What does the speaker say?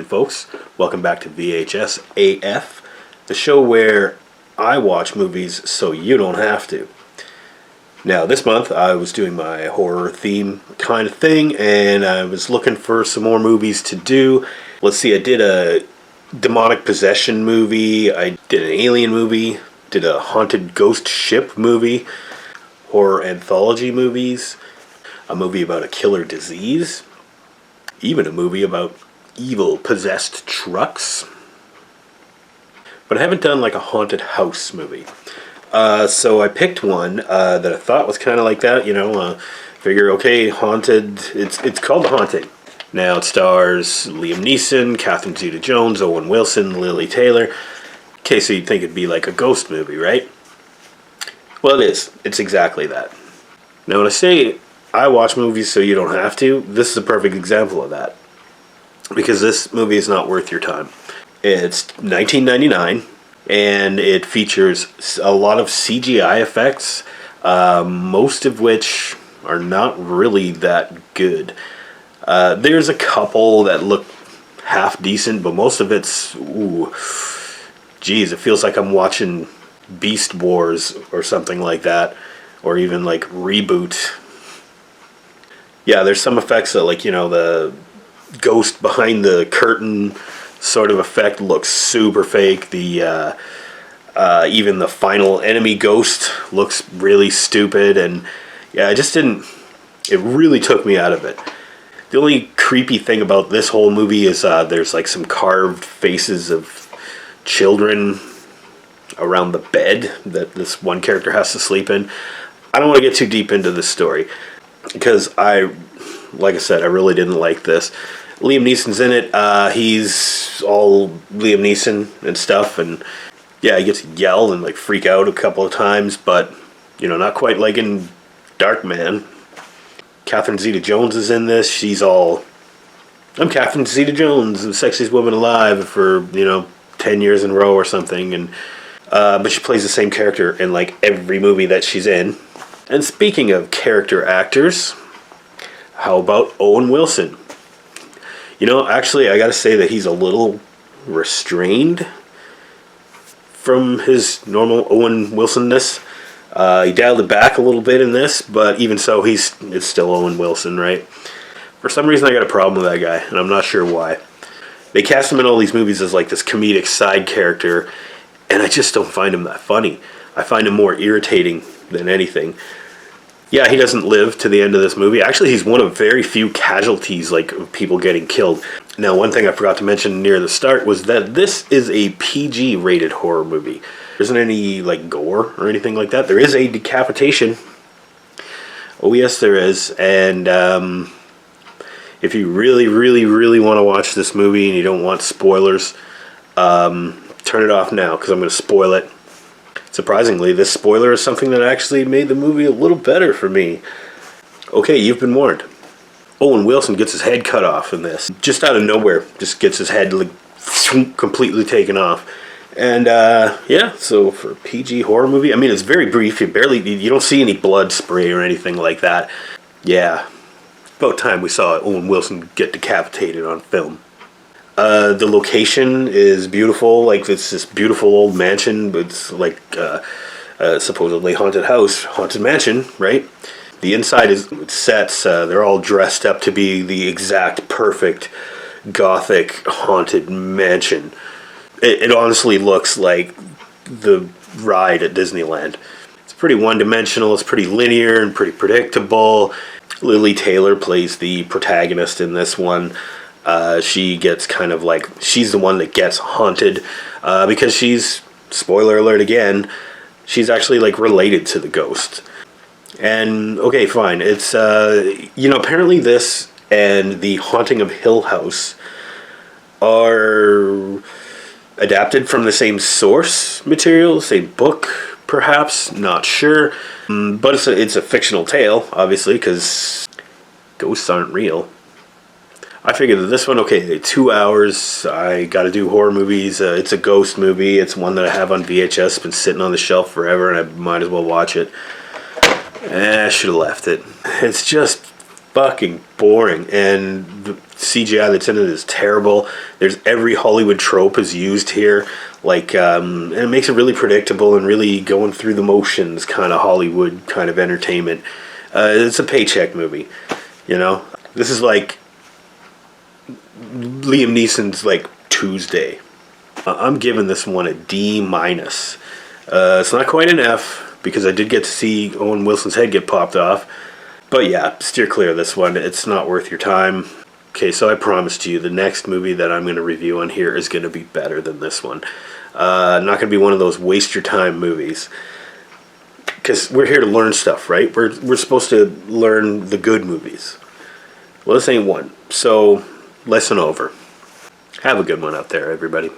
morning, folks. Welcome back to VHS AF, the show where I watch movies so you don't have to. Now, this month I was doing my horror theme kind of thing, and I was looking for some more movies to do. Let's see, I did a demonic possession movie, I did an alien movie, did a haunted ghost ship movie, horror anthology movies, a movie about a killer disease, even a movie about evil possessed trucks. But I haven't done like a haunted house movie. So I picked one that I thought was kind of like that, figure, okay, haunted, it's called The Haunting. Now it stars Liam Neeson, Catherine Zeta-Jones, Owen Wilson, Lily Taylor. Okay, so you'd think it'd be like a ghost movie, right? Well, it is. It's exactly that. Now when I say I watch movies so you don't have to, this is a perfect example of that. Because this movie is not worth your time. It's 1999, and it features a lot of CGI effects, most of which are not really that good. There's a couple that look half decent, but most of it's, geez, it feels like I'm watching Beast Wars or something like that, or even like Reboot. Yeah, there's some effects that, like, the ghost behind the curtain sort of effect looks super fake. The even the final enemy ghost looks really stupid, and yeah, it really took me out of it. The only creepy thing about this whole movie is there's like some carved faces of children around the bed that this one character has to sleep in. I don't want to get too deep into this story, because like I said, I really didn't like this. Liam Neeson's in it. He's all Liam Neeson and stuff, and yeah, he gets to yell and like freak out a couple of times, but not quite like in Darkman. Catherine Zeta-Jones is in this. She's all, I'm Catherine Zeta-Jones, the sexiest woman alive for 10 years in a row or something, and but she plays the same character in like every movie that she's in. And speaking of character actors, how about Owen Wilson? Actually, I gotta say that he's a little restrained from his normal Owen Wilson-ness. He dialed it back a little bit in this, but even so, it's still Owen Wilson, right? For some reason, I got a problem with that guy, and I'm not sure why. They cast him in all these movies as like this comedic side character, and I just don't find him that funny. I find him more irritating than anything. Yeah, he doesn't live to the end of this movie. Actually, he's one of very few casualties, like, of people getting killed. Now, one thing I forgot to mention near the start was that this is a PG-rated horror movie. There isn't any, like, gore or anything like that. There is a decapitation. Oh, yes, there is. And if you really, really, really want to watch this movie and you don't want spoilers, turn it off now, because I'm going to spoil it. Surprisingly, this spoiler is something that actually made the movie a little better for me. Okay, you've been warned. Owen Wilson gets his head cut off in this. Just out of nowhere, just gets his head like completely taken off. And yeah, so for a PG horror movie, I mean, it's very brief. You don't see any blood spray or anything like that. Yeah, about time we saw Owen Wilson get decapitated on film. The location is beautiful. Like, it's this beautiful old mansion. It's like supposedly haunted mansion, right? The inside is sets. They're all dressed up to be the exact perfect gothic haunted mansion. It honestly looks like the ride at Disneyland. It's pretty one-dimensional. It's pretty linear and pretty predictable. Lily Taylor plays the protagonist in this one. She gets kind of like, she's the one that gets haunted, because she's, spoiler alert again, she's actually like related to the ghost. And okay, fine, it's, apparently this and The Haunting of Hill House are adapted from the same source material, same book, perhaps, not sure. But it's a fictional tale, obviously, because ghosts aren't real. I figured that this one, okay, 2 hours, I gotta do horror movies, it's a ghost movie, it's one that I have on VHS, been sitting on the shelf forever, and I might as well watch it. I should have left it. It's just fucking boring, and the CGI that's in it is terrible. There's every Hollywood trope is used here, like, and it makes it really predictable and really going through the motions kind of Hollywood kind of entertainment. It's a paycheck movie, you know. This is like Liam Neeson's like Tuesday. I'm giving this one a D minus. It's not quite an F because I did get to see Owen Wilson's head get popped off. But yeah, steer clear of this one. It's not worth your time. Okay, so I promised you the next movie that I'm going to review on here is going to be better than this one. Not going to be one of those waste your time movies. Because we're here to learn stuff, right? We're supposed to learn the good movies. Well, this ain't one. So, lesson over. Have a good one out there, everybody.